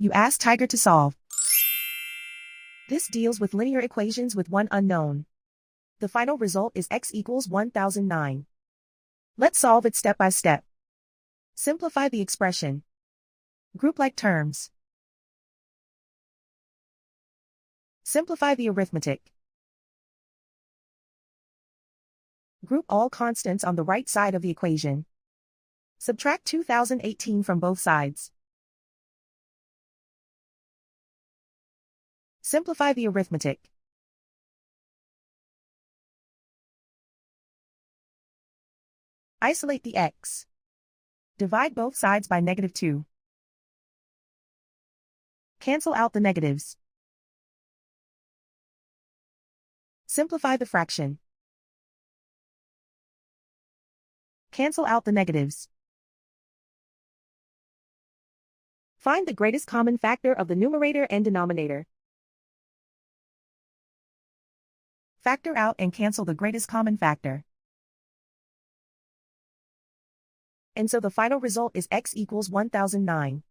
You ask Tiger to solve. This deals with linear equations with one unknown. The final result is x equals 1009. Let's solve it step by step. Simplify the expression. Group like terms. Simplify the arithmetic. Group all constants on the right side of the equation. Subtract 2018 from both sides. Simplify the arithmetic. Isolate the x. Divide both sides by -2. Cancel out the negatives. Simplify the fraction. Cancel out the negatives. Find the greatest common factor of the numerator and denominator. Factor out and cancel the greatest common factor. And so the final result is x equals 1009.